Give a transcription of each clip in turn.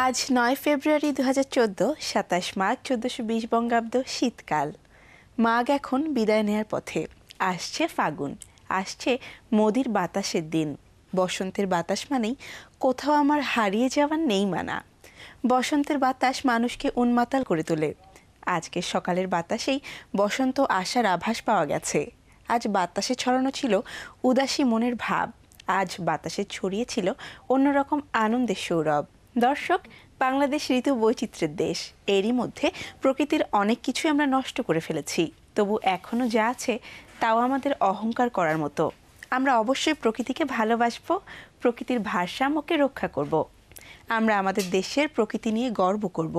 আজ ৯ ফেব্রুয়ারি ২০১৪, ২৭ মাঘ ১৪২০ বঙ্গাব্দ। শীতকাল। মাঘ এখন বিদায় নেয়ার পথে। আসছে ফাগুন, আসছে মদির বাতাসের দিন। বসন্তের বাতাস মানেই কোথাও আমার হারিয়ে যাওয়ার নেই মানা। বসন্তের বাতাস মানুষকে উন্মাতাল করে তোলে। আজকের সকালের বাতাসেই বসন্ত আসার আভাস পাওয়া গেছে। আজ বাতাসে ছড়ানো ছিল উদাসী মনের ভাব। আজ বাতাসে ছড়িয়েছিল অন্যরকম আনন্দের সৌরভ। দর্শক, বাংলাদেশ ঋতু বৈচিত্র্যের দেশ। এরই মধ্যে প্রকৃতির অনেক কিছুই আমরা নষ্ট করে ফেলেছি, তবু এখনো যা আছে তাও আমাদের অহংকার করার মতো। আমরা অবশ্যই প্রকৃতিকে ভালোবাসবো, প্রকৃতির ভারসাম্যকে রক্ষা করব। আমরা আমাদের দেশের প্রকৃতি নিয়ে গর্ব করব।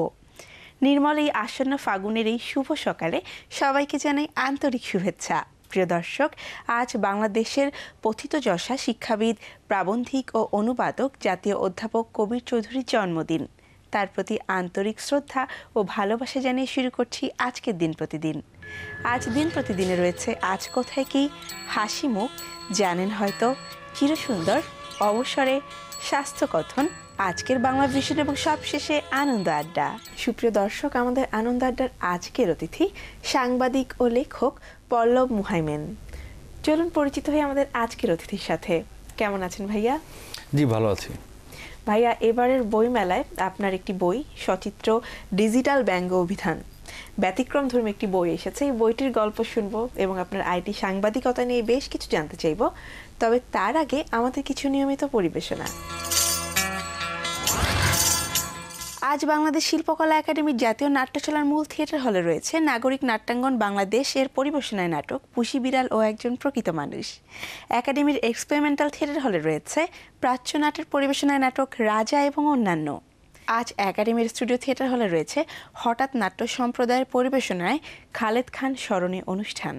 নির্মল এই আসন্ন ফাগুনের এই শুভ সকালে সবাইকে জানাই আন্তরিক শুভেচ্ছা। প্রিয় দর্শক, আজ বাংলাদেশের পথিতযশা শিক্ষাবিদ, প্রাবন্ধিক ও অনুবাদক জাতীয় অধ্যাপক কবির চৌধুরীর জন্মদিন। তার প্রতি আন্তরিক শ্রদ্ধা ও ভালোবাসা জানিয়ে শুরু করছি আজকের দিন প্রতিদিন। আজ দিন প্রতিদিনে রয়েছে আজ কোথায় কি, হাসি মুখ, জানেন হয়তো, চিরসুন্দর, অবসরে, স্বাস্থ্য কথন, আজকের বাংলা ভিশন এবং সবশেষে আনন্দ আড্ডা। সুপ্রিয় দর্শক, আমাদের আনন্দ আড্ডার আজকের অতিথি সাংবাদিক ও লেখক পল্লব মুহাইমেন। চলুন পরিচিত হয়ে আমাদের আজকের অতিথির সাথে। কেমন আছেন ভাইয়া? জি, ভালো আছি ভাইয়া। এবারের বই মেলায় আপনার একটি বই, সচিত্র ডিজিটাল ব্যঙ্গ অভিধান, ব্যতিক্রমধর্মী একটি বই এসেছে। এই বইটির গল্প শুনবো এবং আপনার আইটি সাংবাদিকতা নিয়ে বেশ কিছু জানতে চাইব। তবে তার আগে আমাদের কিছু নিয়মিত পরিবেশনা। আজ বাংলাদেশ শিল্পকলা একাডেমির জাতীয় নাট্যশালার মূল থিয়েটার হলে রয়েছে নাগরিক নাট্যাঙ্গন বাংলাদেশ এর পরিবেশনায় নাটক পুষি বিড়াল ও একজন প্রকৃত মানুষ। একাডেমির এক্সপেরিমেন্টাল থিয়েটার হলে রয়েছে প্রাচ্য নাটের পরিবেশনায় নাটক রাজা এবং অন্যান্য। আজ একাডেমির স্টুডিও থিয়েটার হলে রয়েছে হঠাৎ নাট্য সম্প্রদায়ের পরিবেশনায় খালেদ খান স্মরণে অনুষ্ঠান।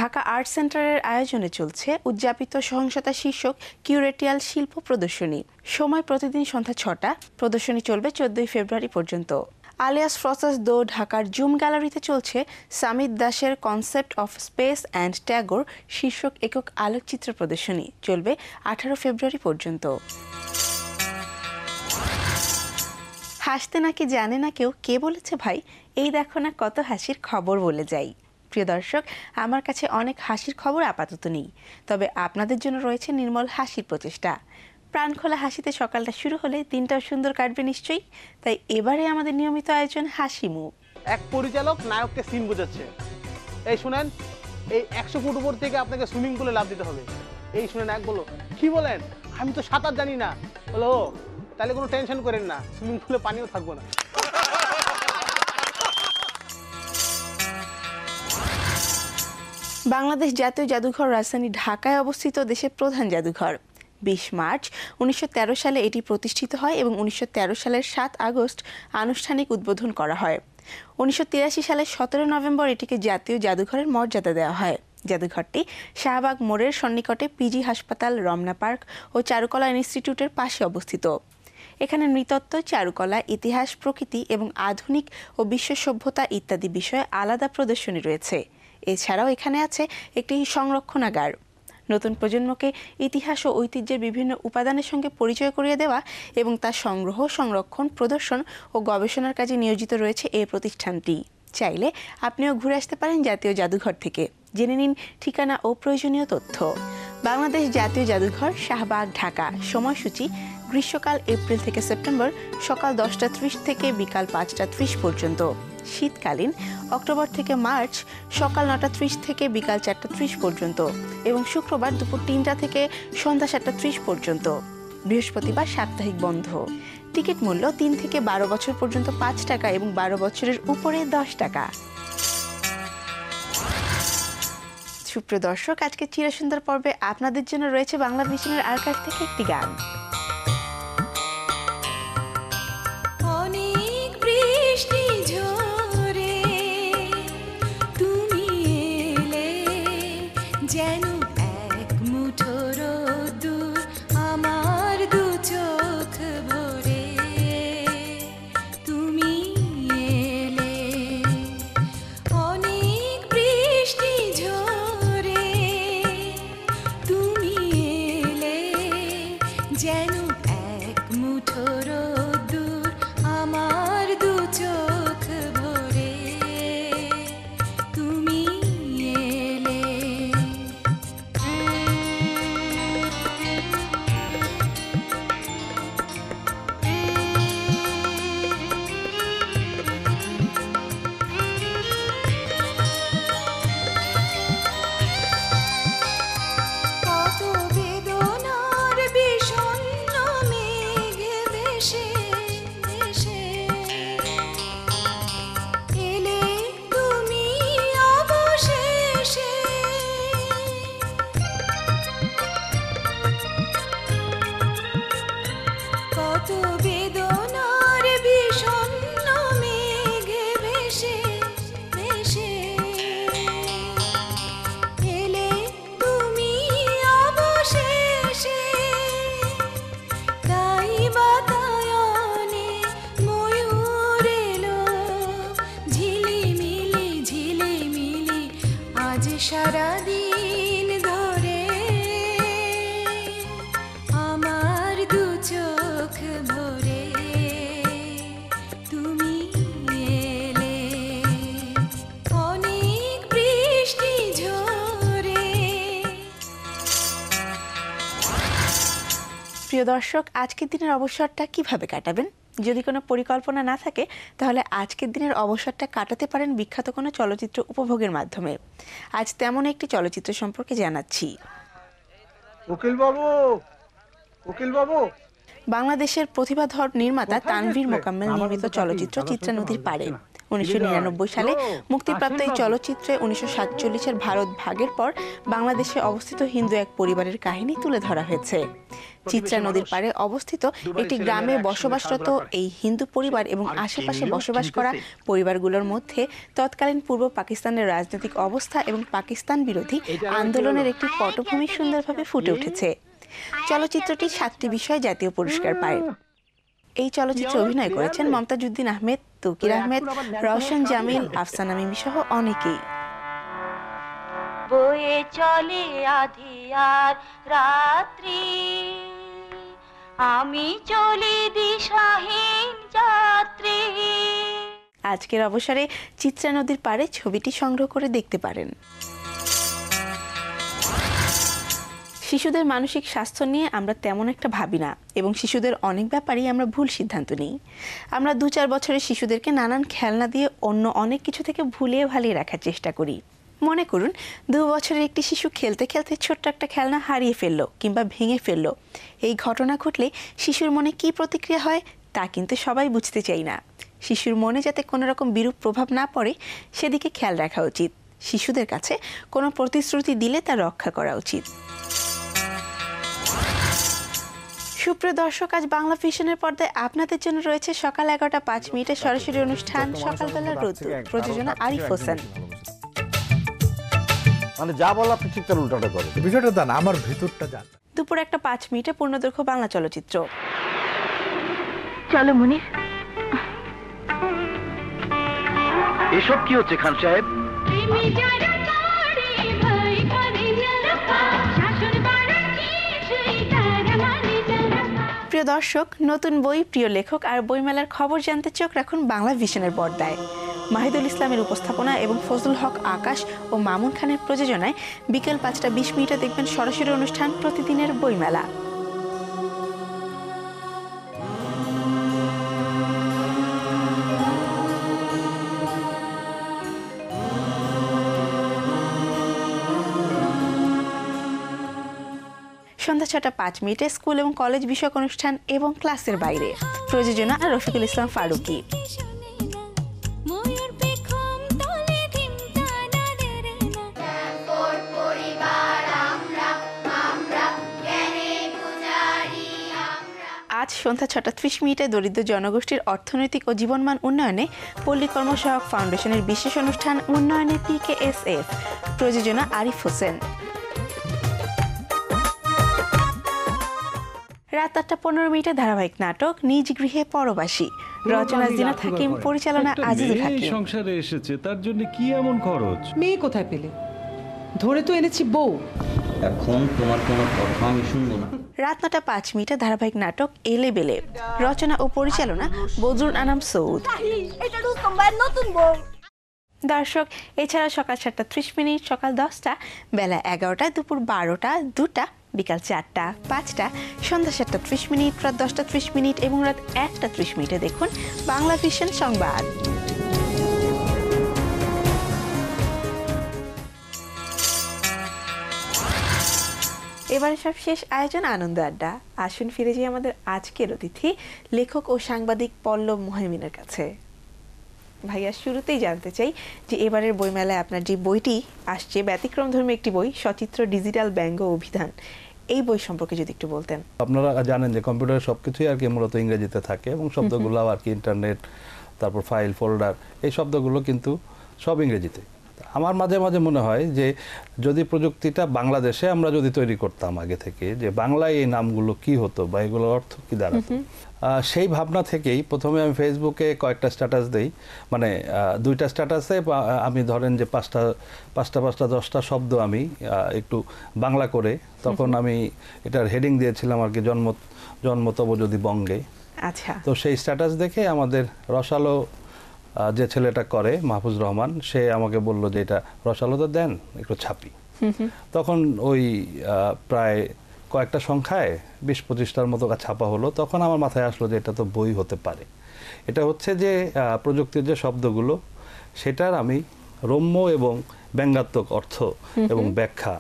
ঢাকা আর্ট সেন্টারের আয়োজনে চলছে উদযাপিত সহিংসতা শীর্ষক কিউরেটিয়াল শিল্প প্রদর্শনী। সময় প্রতিদিন সন্ধ্যা ৬টা। প্রদর্শনী চলবে ১৪ ফেব্রুয়ারি পর্যন্ত। আলিয়াস ফ্রসাস দো ঢাকার জুম গ্যালারিতে চলছে সামিত দাসের concept of speech and Tagore শীর্ষক একক আলোকচিত্র প্রদর্শনী। চলবে ১৮ ফেব্রুয়ারি পর্যন্ত। হাসতে নাকি জানে না কেউ, কে বলেছে ভাই, এই দেখো না কত হাসির খবর বলে যাই। প্রিয় দর্শক, আমার কাছে অনেক হাসির খবর আপাতত নেই, তবে আপনাদের জন্য রয়েছে নির্মল হাসির প্রচেষ্টা। প্রাণখোলা হাসিতে সকালটা শুরু হলে দিনটাও সুন্দর কাটবে নিশ্চয়ই। তাই এবারে আমাদের নিয়মিত আয়োজন হাসি মুখ। এক পরিচালক নায়ককে সিন বোঝাচ্ছে। এই শুনেন, এই ১০০ ফুট উপর থেকে আপনাকে সুইমিং পুলে লাফ দিতে হবে। এই শুনে নায়ক বললো, কি বলেন, আমি তো সাঁতার জানি না। বলো, তাহলে কোনো টেনশন করেন না, সুইমিং পুলে পানিও থাকবো না। বাংলাদেশ জাতীয় জাদুঘর রাজধানী ঢাকায় অবস্থিত দেশের প্রধান জাদুঘর। ২০ মার্চ ১৯১৩ সালে এটি প্রতিষ্ঠিত হয় এবং ১৯১৩ সালের ৭ আগস্ট আনুষ্ঠানিক উদ্বোধন করা হয়। ১৯৮৩ সালের ১৭ নভেম্বর এটিকে জাতীয় জাদুঘরের মর্যাদা দেওয়া হয়। জাদুঘরটি শাহবাগ মোড়ের সন্নিকটে পিজি হাসপাতাল, রমনা পার্ক ও চারুকলা ইনস্টিটিউটের পাশে অবস্থিত। এখানে নৃতত্ত্ব, চারুকলা, ইতিহাস, প্রকৃতি এবং আধুনিক ও বিশ্ব সভ্যতা ইত্যাদি বিষয়ে আলাদা প্রদর্শনী রয়েছে। এছাড়াও এখানে আছে একটি সংরক্ষণাগার। নতুন প্রজন্মকে ইতিহাস ও ঐতিহ্যের বিভিন্ন উপাদানের সঙ্গে পরিচয় করিয়ে দেওয়া এবং তার সংগ্রহ, সংরক্ষণ, প্রদর্শন ও গবেষণার কাজে নিয়োজিত রয়েছে এই প্রতিষ্ঠানটি। চাইলে আপনিও ঘুরে আসতে পারেন জাতীয় জাদুঘর থেকে। জেনে নিন ঠিকানা ও প্রয়োজনীয় তথ্য। বাংলাদেশ জাতীয় জাদুঘর, শাহবাগ, ঢাকা। সময়সূচি গ্রীষ্মকাল এপ্রিল থেকে সেপ্টেম্বর সকাল 10টা 30 থেকে বিকাল 5টা 30 পর্যন্ত। শীতকালীন অক্টোবর থেকে মার্চ সকাল 9টা 30 থেকে বিকাল 4টা 30 পর্যন্ত এবং শুক্রবার দুপুর 3টা থেকে সন্ধ্যা 7টা 30 পর্যন্ত। বৃহস্পতিবার সাপ্তাহিক বন্ধ। টিকিট মূল্য 3 থেকে 12 বছর পর্যন্ত 5 টাকা এবং 12 বছরের উপরে 10 টাকা। সুপ্রিয় দর্শক, আজকে চিরসুন্দর পর্বে আপনাদের জন্য রয়েছে বাংলা ভিশনের আর্কাইভ থেকে একটি গান। যেন প্রিয় দর্শক, আজকের দিনের অবসরটা কিভাবে কাটাবেন? যদি কোনো পরিকল্পনা না থাকে তাহলে আজকের দিনের অবসরটা কাটাতে পারেন বিখ্যাত কোনো চলচ্চিত্র উপভোগের মাধ্যমে। আজ তেমন একটি চলচ্চিত্র সম্পর্কে জানাচ্ছি। উকিল বাবু, উকিল বাবু। বাংলাদেশের প্রতিভাধর নির্মাতা তানভীর মোকাম্মেল নির্মিত চলচ্চিত্র চিত্রা নদীর পাড়ে। 1999 সালে মুক্তিপ্রাপ্ত এই চলচ্চিত্রে 1947-এর ভারত ভাগের পর বাংলাদেশে অবস্থিত হিন্দু এক পরিবারের কাহিনী তুলে ধরা হয়েছে। চিত্রা নদীর পাড়ে অবস্থিত একটি গ্রামে বসবাসরত এই হিন্দু পরিবার এবং আশেপাশে বসবাস করা পরিবারগুলোর মধ্যে তৎকালীন পূর্ব পাকিস্তানের রাজনৈতিক অবস্থা এবং পাকিস্তান বিরোধী আন্দোলনের একটি পটভূমি সুন্দরভাবে ফুটে উঠেছে। চলচ্চিত্রটি 7টি বিষয়ে জাতীয় পুরস্কার পায়। এই চলচ্চিত্রে অভিনয় করেছেন মমতাজউদ্দিন আহমেদ, তৌকির আহমেদ, রওশন জামিল, আফসানা মিমি সহ অনেকেই। বয়ে চলে আঁধিয়ার রাত্রি, আমি চলি দিশাহীন যাত্রী। আজকের অবসরে চিত্রা নদীর পাড়ে ছবিটি সংগ্রহ করে দেখতে পারেন। শিশুদের মানসিক স্বাস্থ্য নিয়ে আমরা তেমন একটা ভাবি না এবং শিশুদের অনেক ব্যাপারেই আমরা ভুল সিদ্ধান্ত নিই। আমরা 2-4 বছরের শিশুদেরকে নানান খেলনা দিয়ে অন্য অনেক কিছু থেকে ভুলিয়ে ভালিয়ে রাখার চেষ্টা করি। মনে করুন 2 বছরের একটি শিশু খেলতে খেলতে ছোট্ট একটা খেলনা হারিয়ে ফেললো কিংবা ভেঙে ফেললো। এই ঘটনা ঘটলে শিশুর মনে কী প্রতিক্রিয়া হয় তা কিন্তু সবাই বুঝতে চাই না। শিশুর মনে যাতে কোনো রকম বিরূপ প্রভাব না পড়ে সেদিকে খেয়াল রাখা উচিত। শিশুদের কাছে কোনো প্রতিশ্রুতি দিলে তা রক্ষা করা উচিত। সুপ্রিয় দর্শক, আজ বাংলা ভিশনের পর্দায় আপনাদের জন্য রয়েছে সকাল 11টা 5 মিনিটের সরাসরি অনুষ্ঠান সকালবেলার রোদ্দুর। প্রযোজনা আরিফ হোসেন। মানে যা বল আপনি ঠিক তার উল্টাটা করেন। বিষয়টা জান, আমার ভিতরটা জান। দুপুর 1টা 5 মিনিটে পূর্ণদৈর্ঘ্য বাংলা চলচ্চিত্র। চলো মুনির। এসব কি হচ্ছে খান সাহেব? প্রিয় দর্শক, নতুন বই, প্রিয় লেখক আর বইমেলার খবর জানতে চোখ রাখুন বাংলা ভিশনের পর্দায়। মাহিদুল ইসলামের উপস্থাপনা এবং ফজলুল হক আকাশ ও মামুন খানের প্রযোজনায় বিকেল 5টা 20 মিনিটে দেখবেন সরাসরি অনুষ্ঠান প্রতিদিনের বইমেলা। সন্ধ্যা 6টা 5 মিনিটে স্কুল এবং কলেজ বিষয়ক অনুষ্ঠান এবং ক্লাসের বাইরে। প্রযোজনা রফিকুল ইসলাম ফারুকী। আজ সন্ধ্যা 6টা 30 মিনিটে দরিদ্র জনগোষ্ঠীর অর্থনৈতিক ও জীবনমান উন্নয়নে পল্লী কর্মসহায়ক ফাউন্ডেশনের বিশেষ অনুষ্ঠান উন্নয়নে PKSF। প্রযোজনা আরিফ হোসেন। রাত 8টা 15 মিনিটে ধারাবাহিক নাটক নিজ গৃহে পরবাসী। রচনা জিনাত হাকিম, পরিচালনা আজিজুল হাকিম। সংসারে এসেছে, তার জন্য কি এমন খরচ? মেয়ে কোথায় পেলে? ধরে তো এনেছি বউ। এখন তোমার কোনো কথা আমি শুনবো না। রাত 9টা 5 মিনিটে ধারাবাহিক নাটক এলে বেলে। রচনা ও পরিচালনা বদরুল আনাম সৌদ। দর্শক, এছাড়া সকাল 7টা 30 মিনিট, সকাল 10টা, বেলা 11টা, দুপুর 12টা, 2টা, বিকাল 4টা, 5টা, সন্ধ্যা 7টা 30 মিনিট, রাত 10টা 30 মিনিট এবং রাত 1টা 30 মিনিটে দেখুন বাংলা ভিশন সংবাদ। এবারে সব শেষ আয়োজন আনন্দ আড্ডা। আসুন ফিরে যাই আমাদের আজকের অতিথি লেখক ও সাংবাদিক পল্লব মোহাইমিনের কাছে। ভাইয়া, শুরুতেই জানতে চাই যে এবারের বইমেলায় আপনার যে বইটি আসছে, ব্যতিক্রমধর্মী একটি বই, সচিত্র ডিজিটাল ব্যঙ্গ অভিধান, এই বই সম্পর্কে যদি একটু বলতেন। আপনারা জানেন যে কম্পিউটারের সবকিছুই আর কি মূলত ইংরেজিতে থাকে এবং শব্দগুলো আর কি ইন্টারনেট, তারপর ফাইল, ফোল্ডার, এই শব্দগুলো কিন্তু সব ইংরেজিতে। আমার মাঝে মাঝে মনে হয় যে যদি প্রযুক্তিটা বাংলাদেশে আমরা যদি তৈরি করতাম আগে থেকে, যে বাংলায় এই নামগুলো কি হতো বা এগুলোর অর্থ কি দাঁড়াতো, সেই ভাবনা থেকেই প্রথমে আমি ফেসবুকে কয়েকটা স্ট্যাটাস দেই, মানে 2টা স্ট্যাটাসে আমি ধরেন যে 5টা 10টা শব্দ আমি একটু বাংলা করে, তখন আমি এটার হেডিং দিয়েছিলাম আর কি জন্ম তব যদি বঙ্গে। আচ্ছা, তো সেই স্ট্যাটাস দেখে আমাদের রসালো যে ছেলেটা করে, মাহফুজ রহমান, সে আমাকে বলল যে এটা রসালো তো দেন, একটু ছাপি। তখন ওই প্রায় কয়েকটা সংখ্যায় 20-25টার মতো ছাপা হলো, তখন আমার মাথায় আসলো যে এটা তো বই হতে পারে। এটা হচ্ছে যে প্রযুক্তির যে শব্দগুলো, সেটার আমি রম্য এবং ব্যঙ্গাত্মক অর্থ এবং ব্যাখ্যা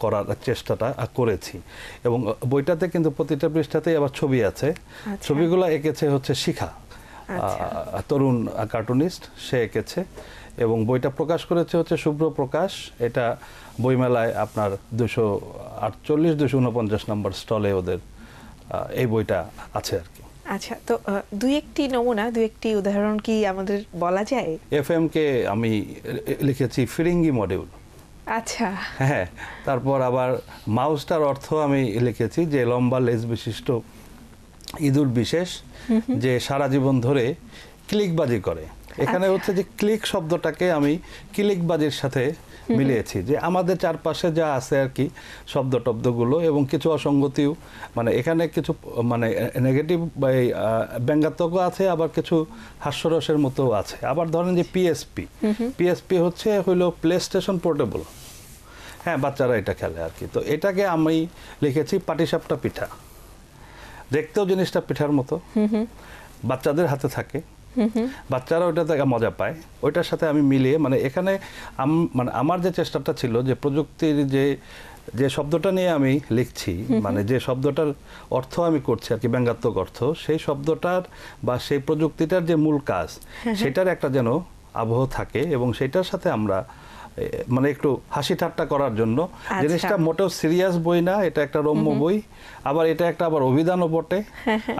করার চেষ্টাটা করেছি। এবং বইটাতে কিন্তু প্রতিটা পৃষ্ঠাতেই আবার ছবি আছে। ছবিগুলো এঁকেছে হচ্ছে শিখা, তরুণ কার্টুনিস্ট, সে এঁকেছে। এবং বইটা প্রকাশ করেছে হচ্ছে শুভ্র প্রকাশ। এটা বইমেলায় আপনার 248-249 নম্বর স্টলে ওদের এই বইটা আছে আর কি। আচ্ছা, তো দুই একটি নমুনা, দুই একটি উদাহরণ কি আমাদের বলা যায়? FM কে আমি লিখেছি ফিরিঙ্গি মডিউল। আচ্ছা, হ্যাঁ, তারপর আবার মাউসটার অর্থ আমি লিখেছি যে লম্বা লেজ বিশিষ্ট ইঁদুর বিশেষ, যে সারা জীবন ধরে ক্লিকবাজি করে। এখানে হচ্ছে যে ক্লিক শব্দটাকে আমি ক্লিকবাজির সাথে মিলিয়েছি, যে আমাদের চারপাশে যা আছে আর কি শব্দ টব্দগুলো, এবং কিছু অসঙ্গতিও, মানে এখানে কিছু মানে নেগেটিভ বা ব্যঙ্গাত্মক আছে, আবার কিছু হাস্যরসের মতো আছে। আবার ধরেন যে পিএসপি হচ্ছে হইলো প্লে স্টেশন পোর্টেবল, হ্যাঁ, বাচ্চারা এটা খেলে আর কি। তো এটাকে আমি লিখেছি পাটিসাপটা পিঠা, দেখতেও জিনিসটা পিঠার মতো, বাচ্চাদের হাতে থাকে, বাচ্চারা ওইটা থেকে মজা পায়। ওইটার সাথে আমি মিলিয়ে, মানে এখানে মানে আমার যে চেষ্টাটা ছিল যে প্রযুক্তির যে শব্দটা নিয়ে আমি লিখছি, মানে যে শব্দটার অর্থ আমি করছি আর কি, ব্যঙ্গাত্মক অর্থ, সেই শব্দটার বা সেই প্রযুক্তিটার যে মূল কাজ, সেটার একটা যেন আবহ থাকে, এবং সেটার সাথে আমরা মানে একটু হাসি ঠাট্টা করার জন্য। জিনিসটা মোটেও সিরিয়াস বই না, এটা একটা রম্য বই, আবার এটা একটা আবার অভিধানও বটে,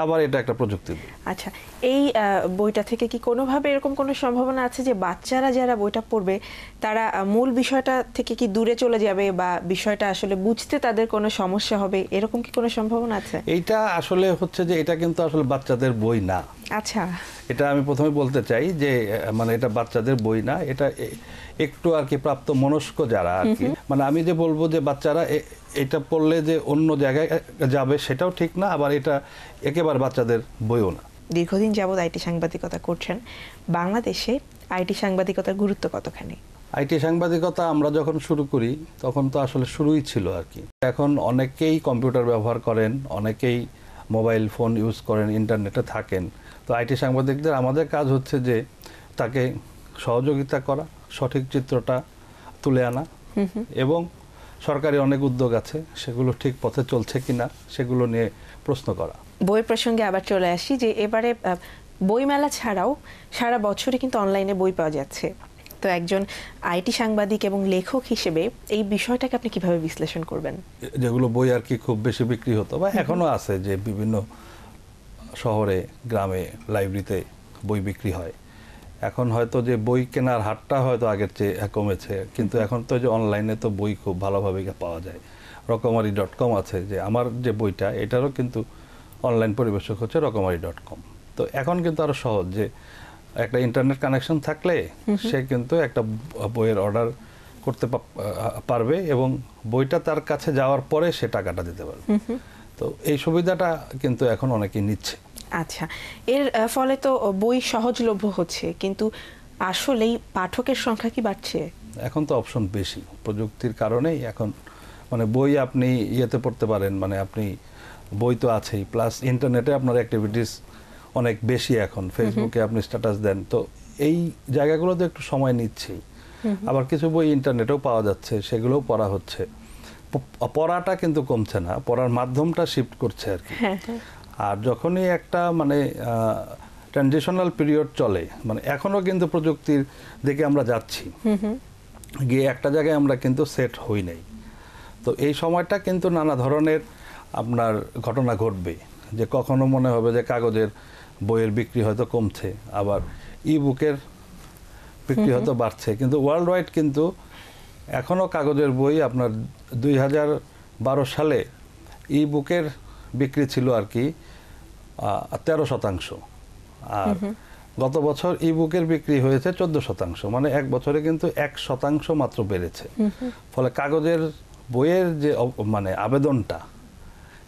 আবার এটা একটা প্রযুক্তি বই। আচ্ছা, এই বইটা থেকে কি কোনোভাবে এরকম কোনো সম্ভাবনা আছে যে বাচ্চারা যারা বইটা পড়বে তারা মূল বিষয়টা থেকে কি দূরে চলে যাবে, বা বিষয়টা আসলে বুঝতে তাদের কোনো সমস্যা হবে, এরকম কি কোনো সম্ভাবনা আছে? এইটা আসলে হচ্ছে যে এটা কিন্তু আসলে বাচ্চাদের বই না। আচ্ছা, এটা আমি প্রথমে বলতে চাই যে মানে এটা বাচ্চাদের বই না, এটা একটু আর কি প্রাপ্ত মনস্ক যারা আর কি, মানে আমি যে বলবো যে বাচ্চারা এটা পড়লে যে অন্য জায়গায় যাবে সেটাও ঠিক না, আবার এটা একেবারে বাচ্চাদের বইও না। দীর্ঘদিন যাবৎ আইটি সাংবাদিকতা করছেন, বাংলাদেশে আইটি সাংবাদিকতার গুরুত্ব কতখানি? আইটি সাংবাদিকতা আমরা যখন শুরু করি তখন তো আসলে শুরুই ছিল আর কি। এখন অনেকেই কম্পিউটার ব্যবহার করেন, অনেকেই মোবাইল ফোন ইউজ করেন, ইন্টারনেটে থাকেন। তো আইটি সাংবাদিকদের আমাদের কাজ হচ্ছে যে তাকে সহযোগিতা করা, সঠিক চিত্রটা তুলে আনা, এবং সরকারি অনেক উদ্যোগ আছে, সেগুলো ঠিক পথে চলছে কিনা সেগুলো নিয়ে প্রশ্ন করা। বই প্রসঙ্গে আবার চলে আসি, যে এবারে বইমেলা ছাড়াও সারা বছরই কিন্তু অনলাইনে বই পাওয়া যাচ্ছে। তো একজন আইটি সাংবাদিক এবং লেখক হিসেবে এই বিষয়টাকে আপনি কিভাবে বিশ্লেষণ করবেন? যেগুলো বই আর কি খুব বেশি বিক্রি হতো, বা এখনো আছে, যে বিভিন্ন শহরে গ্রামে লাইব্রেরিতে বই বিক্রি হয়, এখন হয়তো যে বই কেনার হারটা হয়তো আগের চেয়ে কমেছে, কিন্তু এখন তো যে অনলাইনে তো বই খুব ভালোভাবে পাওয়া যায়। রকমারি.com আছে, যে আমার যে বইটা এটারও কিন্তু অনলাইন পরিবেশক হচ্ছে রকমারি.com। তো এখন কিন্তু আরো সহজ, যে একটা ইন্টারনেট কানেকশন থাকলে সে কিন্তু একটা বইয়ের অর্ডার করতে পারবে, এবং বইটা তার কাছে যাওয়ার পরে সে টাকাটা দিতে পারবে। তো এই সুবিধাটা কিন্তু এখন অনেকেই নিচ্ছে। আচ্ছা, এর ফলে তো বই সহজলভ্য হচ্ছে, কিন্তু আসলেই পাঠকের সংখ্যা কি বাড়ছে? এখন তো অপশন বেশি প্রযুক্তির কারণেই। এখন মানে বই আপনি ইয়েতে পড়তে পারেন, মানে আপনি বই তো আছেই, প্লাস ইন্টারনেটে আপনার অ্যাক্টিভিটিস অনেক বেশি। এখন ফেসবুকে আপনি স্ট্যাটাস দেন, তো এই জায়গাগুলোতে একটু সময় নিচ্ছেই। আবার কিছু বই ইন্টারনেটেও পাওয়া যাচ্ছে, সেগুলোও পড়া হচ্ছে। পড়াটা কিন্তু কমছে না, পড়ার মাধ্যমটা শিফট করছে আর কি। আর যখনই একটা মানে ট্রানজিশনাল পিরিয়ড চলে, মানে এখনো কিন্তু প্রযুক্তির দিকে আমরা যাচ্ছি, গিয়ে একটা জায়গায় আমরা কিন্তু সেট হই নাই। তো এই সময়টা কিন্তু নানা ধরনের আপনার ঘটনা ঘটবে, যে কখনো মনে হবে যে কাগজের বইয়ের বিক্রি হয়তো কমছে, আবার ই বুকের বিক্রি হয়তো বাড়ছে, কিন্তু ওয়ার্ল্ড ওয়াইড কিন্তু এখনো কাগজের বই আপনার 2012 সালে ই বুকের বিক্রি ছিল আর কি 13%, আর গত বছর ই বুকের বিক্রি হয়েছে 14%, মানে এক বছরে কিন্তু 1% মাত্র বেড়েছে। ফলে কাগজের বইয়ের যে মানে আবেদনটা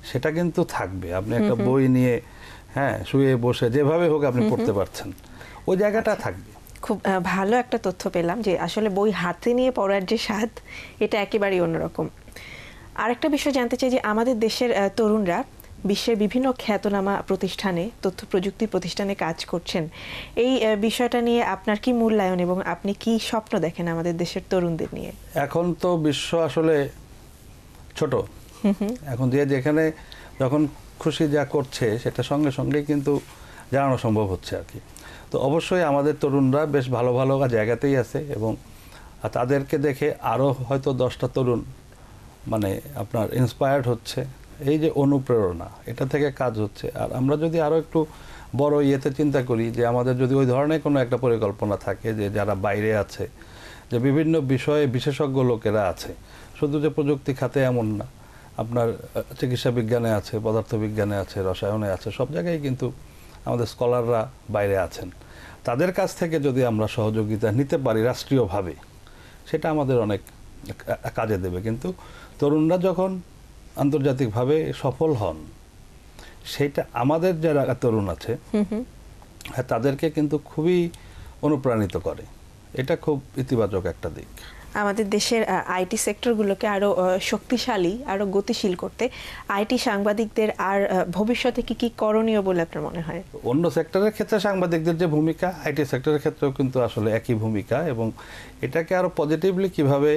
সেটা কিন্তু থাকবে। আপনি একটা বই নিয়ে হ্যাঁ শুয়ে বসে যেভাবে হোক আপনি পড়তে পারছেন, ওই জায়গাটা থাকবে। খুব ভালো একটা তথ্য পেলাম যে আসলে বই হাতে নিয়ে পড়ার যে স্বাদ, এটা একেবারেই অন্যরকম। আরেকটা বিষয় জানতে চাই যে আমাদের দেশের তরুণরা বিশ্বের বিভিন্ন খ্যাতনামা প্রতিষ্ঠানে, তথ্য প্রযুক্তি প্রতিষ্ঠানে কাজ করছেন। এই বিষয়টা নিয়ে আপনার কি মূল্যায়ন এবং আপনি কি স্বপ্ন দেখেন আমাদের দেশের তরুণদের নিয়ে? এখন তো বিশ্ব আসলে ছোট, এখন যে যেখানে যখন খুশি যা করছে সেটা সঙ্গে সঙ্গে কিন্তু জানানো সম্ভব হচ্ছে আর কি। তো অবশ্যই আমাদের তরুণরা বেশ ভালো ভালো জায়গাতেই আছে এবং তাদেরকে দেখে আরও হয়তো 10টা তরুণ মানে আপনার ইন্সপায়ার্ড হচ্ছে। এই যে অনুপ্রেরণা, এটা থেকে কাজ হচ্ছে। আর আমরা যদি আরও একটু বড় ইয়েতে চিন্তা করি যে আমাদের যদি ওই ধরনের কোনো একটা পরিকল্পনা থাকে যে যারা বাইরে আছে, যে বিভিন্ন বিষয়ে বিশেষজ্ঞ লোকেরা আছে, শুধু যে প্রযুক্তি খাতে এমন না, আপনার চিকিৎসা বিজ্ঞানে আছে, পদার্থবিজ্ঞানে আছে, রসায়নে আছে, সব জায়গায় কিন্তু আমাদের স্কলাররা বাইরে আছেন। তাদের কাছ থেকে যদি আমরা সহযোগিতা নিতে পারি রাষ্ট্রীয়ভাবে, সেটা আমাদের অনেক কাজে দেবে। কিন্তু তরুণরা যখন আন্তর্জাতিকভাবে সফল হন, সেটা আমাদের যারা তরুণ আছে তাদেরকে কিন্তু খুবই অনুপ্রাণিত করে। এটা খুব ইতিবাচক একটা দিক। আমাদের দেশের আইটি সেক্টরগুলোকে আরো শক্তিশালী, আরো গতিশীল করতে আইটি সাংবাদিকদের আর ভবিষ্যতে কি কি করণীয় বলে আপনার মনে হয়? অন্য সেক্টরের ক্ষেত্রে সাংবাদিকদের যে ভূমিকা, আইটি সেক্টরের ক্ষেত্রেও কিন্তু আসলে একই ভূমিকা, এবং এটাকে আরো পজিটিভলি কিভাবে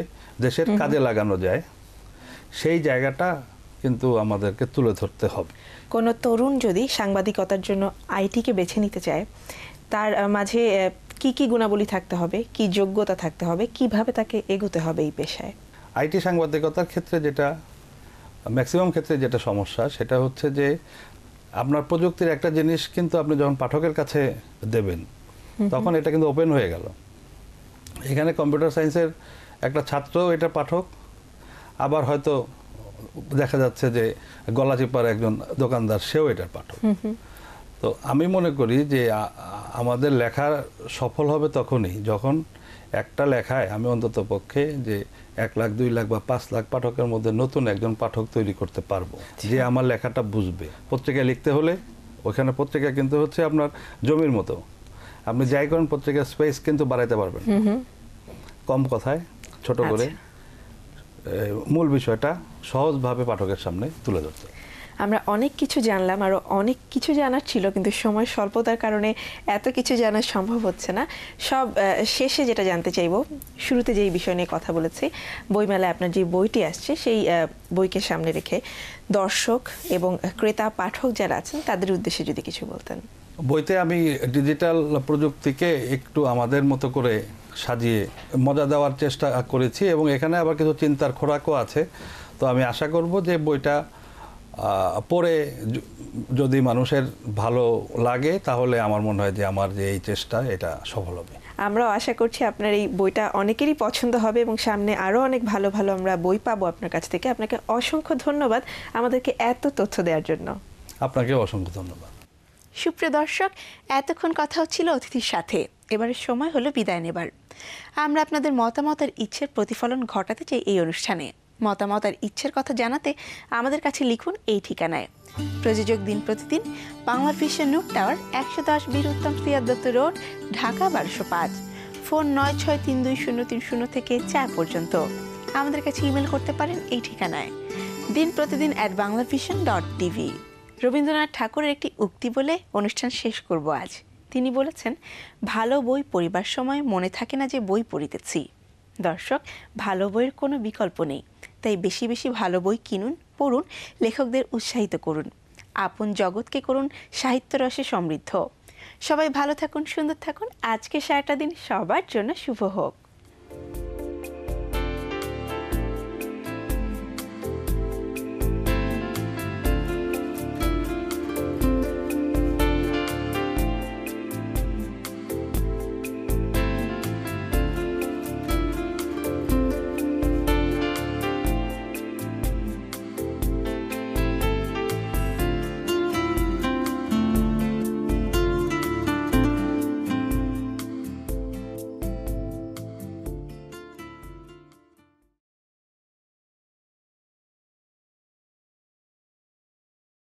দেশের কাজে লাগানো যায় সেই জায়গাটা কিন্তু আমাদেরকে তুলে ধরতে হবে। কোনো তরুণ যদি সাংবাদিকতার জন্য আইটিকে বেছে নিতে চায়, তার মাঝে কি কি গুণাবলী থাকতে হবে, কি যোগ্যতা থাকতে হবে, কিভাবে তাকে এগোতে হবে এই পেশায়? আইটি সাংবাদিকতার ক্ষেত্রে যেটা ম্যাক্সিমাম ক্ষেত্রে যেটা সমস্যা, সেটা হচ্ছে যে আপনার প্রযুক্তির একটা জিনিস কিন্তু আপনি যখন পাঠকের কাছে দেবেন তখন এটা কিন্তু ওপেন হয়ে গেল। এখানে কম্পিউটার সায়েন্সের একটা ছাত্র এটা পাঠক, আবার হয়তো দেখা যাচ্ছে যে গলাচিপার একজন দোকানদার সেও এটার পাঠক। তো আমি মনে করি যে আমাদের লেখা সফল হবে তখনই যখন একটা লেখায় আমি অন্তত পক্ষে যে 1 লাখ 2 লাখ বা 5 লাখ পাঠকের মধ্যে নতুন একজন পাঠক তৈরি করতে পারবো, যে আমার লেখাটা বুঝবে। পত্রিকায় লিখতে হলে ওখানে পত্রিকা কিন্তু হচ্ছে আপনার জমির মতো, আপনি যাই করেন পত্রিকার স্পেস কিন্তু বাড়াইতে পারবেন কম কথায়, ছোট করে মূল বিষয়টা সহজভাবে পাঠকের সামনে তুলে ধরতে। আমরা অনেক কিছু জানলাম, আরো অনেক কিছু জানার ছিল, কিন্তু সময় স্বল্পতার কারণে এত কিছু জানা সম্ভব হচ্ছে না। সব শেষে যেটা জানতে চাইবো, শুরুতে যেই বিষয় নিয়ে কথা বলেছি, বইমেলায় আপনার যে বইটি আসছে সেই বইকে সামনে রেখে দর্শক এবং ক্রেতা পাঠক যারা আছেন তাদের উদ্দেশ্যে যদি কিছু বলতেন। বইতে আমি ডিজিটাল প্রযুক্তিকে একটু আমাদের মতো করে সাজিয়ে মজা দেওয়ার চেষ্টা করেছি, এবং এখানে আবার কিছু চিন্তার খোরাকও আছে। তো আমি আশা করব যে বইটা পড়ে যদি মানুষের ভালো লাগে তাহলে আমার মনে হয় যে আমার যে এই চেষ্টা এটা সফল হবে। আমরাও আশা করছি আপনার এই বইটা অনেকেরই পছন্দ হবে এবং সামনে আরো অনেক ভালো ভালো আমরা বই পাবো আপনার কাছ থেকে। আপনাকে অসংখ্য ধন্যবাদ আমাদেরকে এত তথ্য দেওয়ার জন্য। আপনাকে অসংখ্য ধন্যবাদ। সুপ্রিয় দর্শক, এতক্ষণ কথা হচ্ছিল অতিথির সাথে, এবারের সময় হলো বিদায় নেবার। আমরা আপনাদের মতামত আর ইচ্ছের প্রতিফলন ঘটাতে চাই এই অনুষ্ঠানে। মতামত আর ইচ্ছের কথা জানাতে আমাদের কাছে লিখুন এই ঠিকানায়। প্রযোজক দিন প্রতিদিন, বাংলা ভিশন নিউজ টাওয়ার, 110 বীর উত্তম সিয়াদ দত্ত রোড, ঢাকা 1205। ফোন 963203 থেকে 4 পর্যন্ত। আমাদের কাছে ইমেল করতে পারেন এই ঠিকানায় dinprotidin@banglavision.tv। রবীন্দ্রনাথ ঠাকুরের একটি উক্তি বলে অনুষ্ঠান শেষ করব আজ। তিনি বলেছেন, ভালো বই পড়িবার সময় মনে থাকে না যে বই পড়িতেছি। দর্শক, ভালো বইয়ের কোনো বিকল্প নেই, তাই বেশি বেশি ভালো বই কিনুন, পড়ুন, লেখকদের উৎসাহিত করুন, আপন জগৎকে করুন সাহিত্য রসে সমৃদ্ধ। সবাই ভালো থাকুন, সুন্দর থাকুন। আজকে সারাটা দিন সবার জন্য শুভ হোক।